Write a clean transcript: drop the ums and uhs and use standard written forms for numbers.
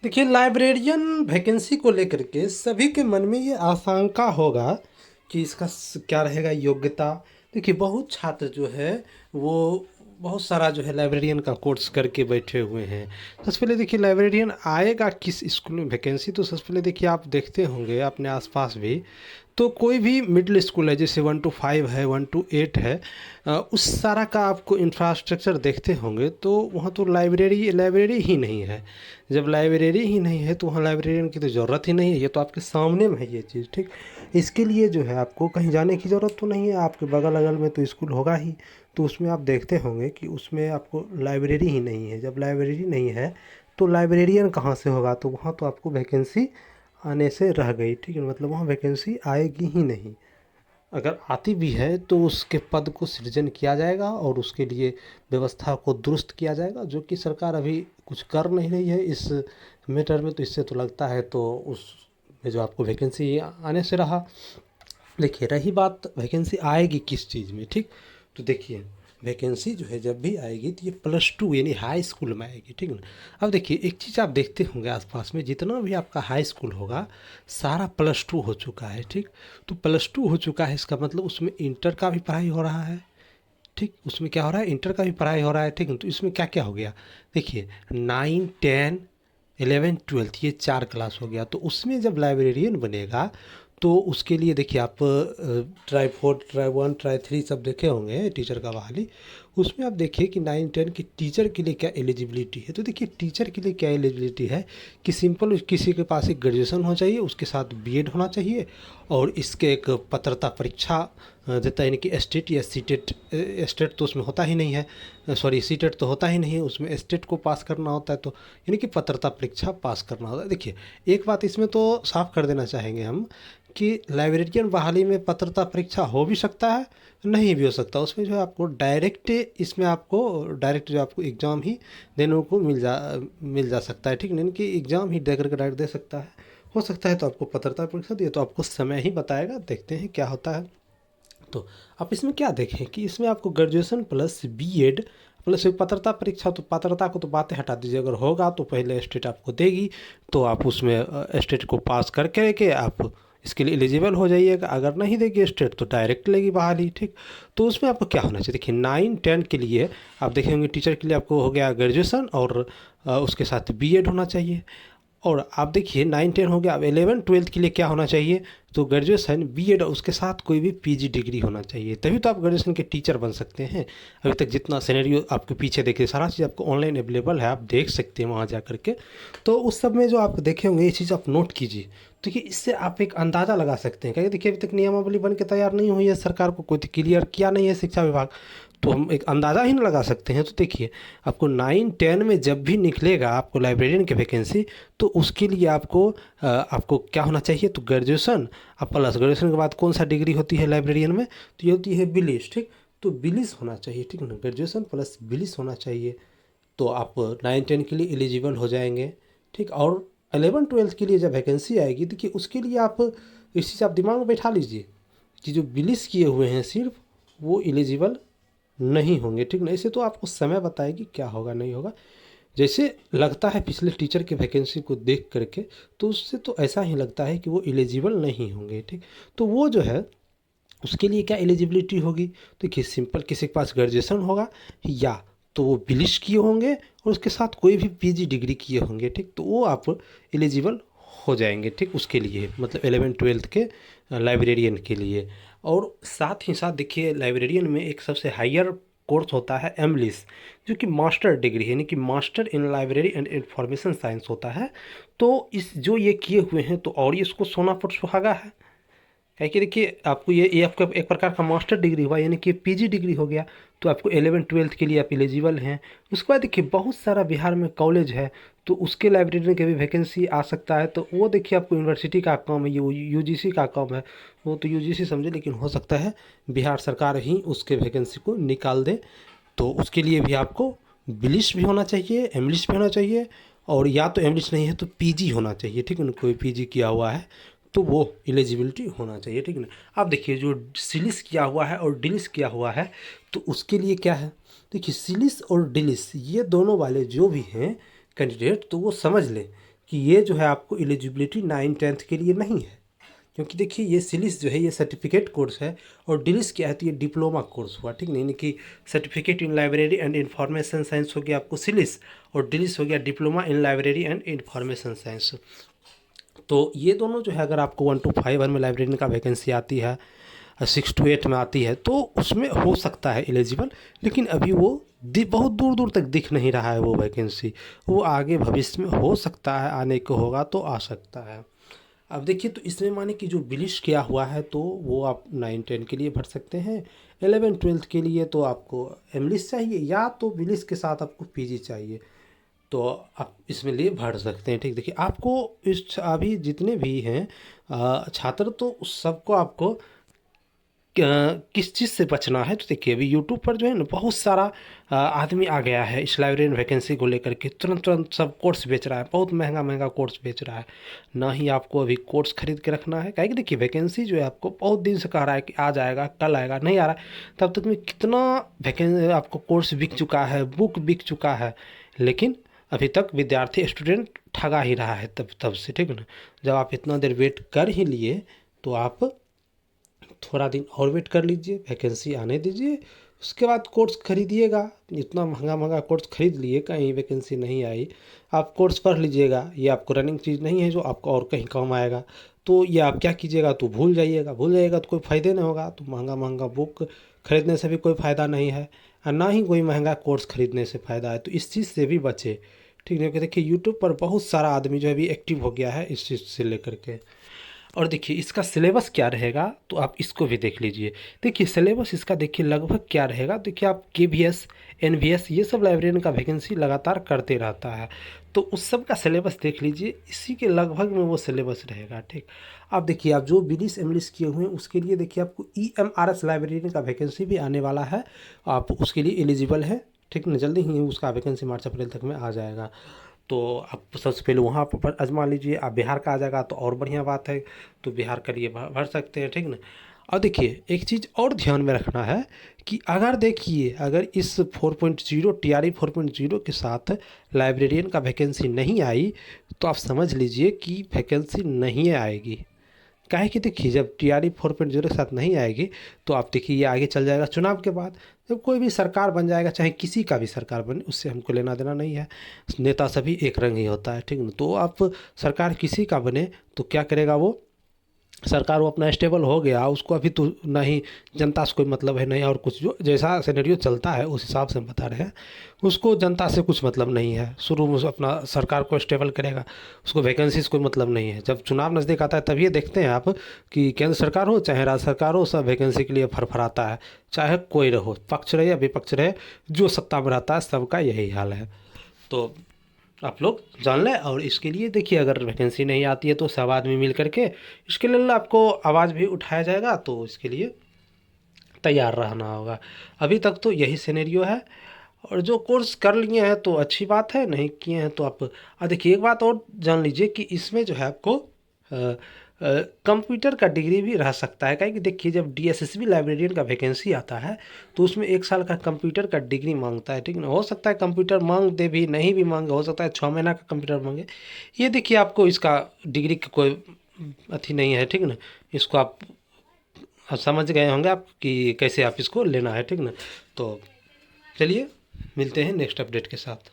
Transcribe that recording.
देखिए, librarian vacancy को लेकर के सभी के मन में ये आशंका होगा कि इसका क्या रहेगा योग्यता। देखिए, बहुत छात्र जो है वो बहुत सारा जो है लाइब्रेरियन का कोर्स करके बैठे हुए हैं। सबसे पहले देखिए, लाइब्रेरियन आएगा किस स्कूल में वैकेंसी, तो सबसे पहले देखिए आप देखते होंगे अपने आसपास भी, तो कोई भी मिडिल स्कूल है जैसे 1 to 5 है, 1 to 8 है, उस सारा का आपको इंफ्रास्ट्रक्चर देखते होंगे तो वहाँ तो लाइब्रेरी लाइब्रेरी ही नहीं है। जब लाइब्रेरी ही नहीं है तो वहाँ लाइब्रेरियन की तो ज़रूरत ही नहीं है। ये तो आपके सामने में है ये चीज़, ठीक। इसके लिए जो है आपको कहीं जाने की ज़रूरत तो नहीं है, आपके बगल अगल में तो स्कूल होगा ही। तो उसमें आप देखते होंगे कि उसमें आपको लाइब्रेरी ही नहीं है। जब लाइब्रेरी नहीं है तो लाइब्रेरियन कहाँ से होगा, तो वहाँ तो आपको वैकेंसी आने से रह गई, ठीक है। मतलब वहाँ वैकेंसी आएगी ही नहीं। अगर आती भी है तो उसके पद को सृजन किया जाएगा और उसके लिए व्यवस्था को दुरुस्त किया जाएगा, जो कि सरकार अभी कुछ कर नहीं रही है इस मैटर में। तो इससे तो लगता है तो उस में जो आपको वैकेंसी आने से रहा। देखिए, रही बात वैकेंसी आएगी किस चीज़ में, ठीक। तो देखिए, वैकेंसी जो है जब भी आएगी तो ये +2 यानी हाई स्कूल में आएगी, ठीक ना। अब देखिए, एक चीज़ आप देखते होंगे आसपास में जितना भी आपका हाई स्कूल होगा सारा +2 हो चुका है, ठीक। तो +2 हो चुका है इसका मतलब उसमें इंटर का भी पढ़ाई हो रहा है, ठीक। उसमें क्या हो रहा है, इंटर का भी पढ़ाई हो रहा है, ठीक। तो इसमें क्या क्या हो गया, देखिए 9, 10, 11, 12 ये 4 क्लास हो गया। तो उसमें जब लाइब्रेरियन बनेगा तो उसके लिए देखिए आप ट्राई 4 ट्राई 1 ट्राई 3 सब देखे होंगे टीचर का बहाली। उसमें आप देखिए कि 9, 10 की टीचर के लिए क्या एलिजिबिलिटी है। तो देखिए, टीचर के लिए क्या एलिजिबिलिटी है कि सिंपल किसी के पास एक ग्रेजुएशन होना चाहिए, उसके साथ बीएड होना चाहिए और इसके एक पात्रता परीक्षा देता है, यानी कि स्टेट या सीटेट। स्टेट तो उसमें होता ही नहीं है, सॉरी सीटेट तो होता ही नहीं है, उसमें स्टेट को पास करना होता है। तो यानी कि पात्रता परीक्षा पास करना होता है। देखिए, एक बात इसमें तो साफ कर देना चाहेंगे हम कि लाइब्रेरियन बहाली में पात्रता परीक्षा हो भी सकता है, नहीं भी हो सकता। उसमें जो है आपको डायरेक्ट, इसमें आपको डायरेक्ट जो आपको एग्ज़ाम ही देने को मिल जा सकता है, ठीक। नहीं कि एग्ज़ाम ही दे करके डायरेक्ट दे सकता है, हो सकता है तो आपको पात्रता परीक्षा दिए, तो आपको समय ही बताएगा, देखते हैं क्या होता है। तो आप इसमें क्या देखें कि इसमें आपको ग्रेजुएशन प्लस बीएड प्लस एक पात्रता परीक्षा, तो पात्रता को तो बातें हटा दीजिए, अगर होगा तो पहले स्टेट आपको देगी, तो आप उसमें स्टेट को पास करके के आप इसके लिए एलिजिबल हो जाइएगा। अगर नहीं देगी स्टेट तो डायरेक्ट लेगी बहाली, ठीक। तो उसमें आपको क्या होना चाहिए, देखिए 9, 10 के लिए आप देखेंगे टीचर के लिए आपको हो गया ग्रेजुएशन और उसके साथ बीएड होना चाहिए। और आप देखिए 9, 10 हो गया। अब 11, 12 के लिए क्या होना चाहिए, तो ग्रेजुएशन बीएड उसके साथ कोई भी पीजी डिग्री होना चाहिए, तभी तो आप ग्रेजुएशन के टीचर बन सकते हैं। अभी तक जितना सिनेरियो आपके पीछे देखिए, सारा चीज़ आपको ऑनलाइन अवेलेबल है, आप देख सकते हैं वहाँ जा करके। तो उस सब में जो आप देखे होंगे ये चीज़ आप नोट कीजिए। तो ये इससे आप एक अंदाज़ा लगा सकते हैं, क्योंकि देखिए अभी तक नियमावली बन के तैयार नहीं हुई है, सरकार को कोई क्लियर किया नहीं है शिक्षा विभाग। तो हम एक अंदाज़ा ही ना लगा सकते हैं। तो देखिए, आपको 9, 10 में जब भी निकलेगा आपको लाइब्रेरियन की वैकेंसी, तो उसके लिए आपको क्या होना चाहिए, तो ग्रेजुएशन अब प्लस ग्रेजुएशन के बाद कौन सा डिग्री होती है लाइब्रेरियन में, तो ये होती है बिलिस, ठीक। तो बिलिस होना चाहिए, ठीक ना, ग्रेजुएशन प्लस बिलिस होना चाहिए। तो आप 9, 10 के लिए एलिजिबल हो जाएंगे, ठीक। और 11, 12 के लिए जब वैकेंसी आएगी, देखिए उसके लिए आप इस चीज़ आप दिमाग में बैठा लीजिए कि जो बिलिस किए हुए हैं सिर्फ वो एलिजिबल नहीं होंगे, ठीक ना। इसे तो आपको समय बताएगी क्या होगा नहीं होगा। जैसे लगता है पिछले टीचर के वैकेंसी को देख करके, तो उससे तो ऐसा ही लगता है कि वो एलिजिबल नहीं होंगे, ठीक। तो वो जो है उसके लिए क्या एलिजिबिलिटी होगी, तो देखिए सिंपल किसी के पास ग्रेजुएशन होगा या तो वो बिलिश किए होंगे और उसके साथ कोई भी पीजी डिग्री किए होंगे, ठीक। तो वो आप एलिजिबल हो जाएंगे, ठीक। उसके लिए मतलब 11, 12 के लाइब्रेरियन के लिए। और साथ ही साथ देखिए, लाइब्रेरियन में एक सबसे हायर कोर्स होता है एमलिस, जो कि मास्टर डिग्री है, यानी कि master in library and information science होता है। तो इस जो ये किए हुए हैं तो और ये इसको सोना पर सुहागा है। है कि देखिए, आपको ये आपका एक प्रकार का मास्टर डिग्री हुआ, यानी कि पीजी डिग्री हो गया। तो आपको 11, 12 के लिए आप एलिजिबल हैं। उसके बाद देखिए बहुत सारा बिहार में कॉलेज है, तो उसके लाइब्रेरी के भी वैकेंसी आ सकता है। तो वो देखिए आपको यूनिवर्सिटी का काम है, ये यूजीसी का काम है। वो तो यूजीसी समझे, लेकिन हो सकता है बिहार सरकार ही उसके वैकेंसी को निकाल दे। तो उसके लिए भी आपको बिलिश भी होना चाहिए, एमलिश भी होना चाहिए, और या तो एमलिश नहीं है तो पीजी होना चाहिए, ठीक है ना। कोई पीजी किया हुआ है तो वो एलिजिबिलिटी होना चाहिए, ठीक है ना। अब देखिए, जो सिलिस किया हुआ है और डिलिस किया हुआ है, तो उसके लिए क्या है, देखिए सिलिस और डिलिस ये दोनों वाले जो भी हैं कैंडिडेट, तो वो समझ लें कि ये जो है आपको एलिजिबिलिटी 9th-10th के लिए नहीं है, क्योंकि देखिए ये सिलिस जो है ये सर्टिफिकेट कोर्स है और डिलिस क्या है तो ये डिप्लोमा कोर्स हुआ, ठीक नहीं, कि certificate in library and information science हो गया आपको सिलिस, और डिलिस हो गया diploma in library and information science. तो ये दोनों जो है अगर आपको 1 to 5 में लाइब्रेरियन का वैकेंसी आती है, 6 to 8 में आती है, तो उसमें हो सकता है एलिजिबल, लेकिन अभी वो बहुत दूर दूर तक दिख नहीं रहा है वो वैकेंसी। वो आगे भविष्य में हो सकता है, आने को होगा तो आ सकता है। अब देखिए तो इसमें माने कि जो बिलिश किया हुआ है तो वो आप 9-10 के लिए भर सकते हैं, 11-12 के लिए तो आपको एमलिस चाहिए या तो बिलिश के साथ आपको पीजी चाहिए, तो आप इसमें लिए भर सकते हैं। ठीक, देखिए आपको इस अभी जितने भी हैं छात्र, तो उस सबको आपको किस चीज़ से बचना है, तो देखिए अभी यूट्यूब पर जो है ना बहुत सारा आदमी आ गया है इस लाइब्रेरियन वैकेंसी को लेकर के, तुरंत तुरंत सब कोर्स बेच रहा है, बहुत महंगा महंगा कोर्स बेच रहा है। ना ही आपको अभी कोर्स खरीद के रखना है, काहे कि देखिए वैकेंसी जो है आपको बहुत दिन से कह रहा है कि आ जाएगा, कल आएगा, नहीं आ रहा है। तब तक में कितना वैकेंसी आपको कोर्स बिक चुका है, बुक बिक चुका है, लेकिन अभी तक विद्यार्थी स्टूडेंट ठगा ही रहा है तब से, ठीक है ना। जब आप इतना देर वेट कर ही लिए तो आप थोड़ा दिन और वेट कर लीजिए, वैकेंसी आने दीजिए, उसके बाद कोर्स खरीदिएगा। इतना महंगा महंगा कोर्स खरीद लिए, कहीं वैकेंसी नहीं आई, आप कोर्स पढ़ लीजिएगा। ये आपको रनिंग चीज़ नहीं है जो आपको और कहीं काम आएगा, तो ये आप क्या कीजिएगा, तो भूल जाइएगा तो कोई फ़ायदे नहीं होगा। तो महंगा महंगा बुक खरीदने से भी कोई फ़ायदा नहीं है, और ना ही कोई महंगा कोर्स खरीदने से फ़ायदा है। तो इस चीज़ से भी बचे, ठीक है। देखिए यूट्यूब पर बहुत सारा आदमी जो है अभी एक्टिव हो गया है इस चीज़ से लेकर के। और देखिए इसका सिलेबस क्या रहेगा, तो आप इसको भी देख लीजिए। देखिए सिलेबस इसका देखिए लगभग क्या रहेगा, देखिए आप KVS NVS ये सब लाइब्रेरियन का वैकेंसी लगातार करते रहता है, तो उस सब का सिलेबस देख लीजिए, इसी के लगभग में वो सिलेबस रहेगा, ठीक। आप देखिए आप जो बिलिस एमलिस किए हुए हैं उसके लिए देखिए आपको EMRS लाइब्रेरियन का वैकेंसी भी आने वाला है, आप उसके लिए एलिजिबल है, ठीक ना। जल्दी ही उसका वैकेंसी मार्च अप्रैल तक में आ जाएगा, तो आप सबसे पहले वहाँ पर आजमा लीजिए। आप बिहार का आ जाएगा तो और बढ़िया बात है, तो बिहार का लिए भर सकते हैं, ठीक ना। और देखिए एक चीज़ और ध्यान में रखना है कि अगर देखिए अगर इस 4.0 TRE 4.0 के साथ लाइब्रेरियन का वैकेंसी नहीं आई, तो आप समझ लीजिए कि वैकेंसी नहीं आएगी। काहे कि देखिए जब TRE 4.0 के साथ नहीं आएगी, तो आप देखिए ये आगे चल जाएगा चुनाव के बाद, जब कोई भी सरकार बन जाएगा, चाहे किसी का भी सरकार बने, उससे हमको लेना देना नहीं है। नेता सभी एक रंग ही होता है, ठीक ना। तो आप सरकार किसी का बने तो क्या करेगा वो सरकार, वो अपना स्टेबल हो गया, उसको अभी तो नहीं जनता से कोई मतलब है नहीं, और कुछ जो जैसा सिनेरियो चलता है उस हिसाब से हम बता रहे हैं, उसको जनता से कुछ मतलब नहीं है। शुरू में अपना सरकार को स्टेबल करेगा, उसको वैकेंसी से कोई मतलब नहीं है। जब चुनाव नज़दीक आता है तब ये देखते हैं आप कि केंद्र सरकार हो चाहे राज्य सरकार हो, सब वैकेंसी के लिए फरफराता है, चाहे कोई रहो, पक्ष रहे या विपक्ष रहे, जो सत्ता में रहता है सबका यही हाल है। तो आप लोग जान लें। और इसके लिए देखिए अगर वैकेंसी नहीं आती है तो सब आदमी मिल करके इसके लिए आपको आवाज़ भी उठाया जाएगा, तो इसके लिए तैयार रहना होगा। अभी तक तो यही सिनेरियो है, और जो कोर्स कर लिए हैं तो अच्छी बात है, नहीं किए हैं तो आप देखिए एक बात और जान लीजिए कि इसमें जो है आपको कंप्यूटर का डिग्री भी रह सकता है। काहे कि देखिए जब DSSB लाइब्रेरियन का वैकेंसी आता है तो उसमें 1 साल का कंप्यूटर का डिग्री मांगता है, ठीक ना। हो सकता है कंप्यूटर मांग दे भी, नहीं भी मांगे, हो सकता है 6 महीना का कंप्यूटर मांगे। ये देखिए आपको इसका डिग्री का कोई अथी नहीं है, ठीक ना। इसको आप समझ गए होंगे आप कि कैसे आप इसको लेना है, ठीक ना। तो चलिए मिलते हैं नेक्स्ट अपडेट के साथ।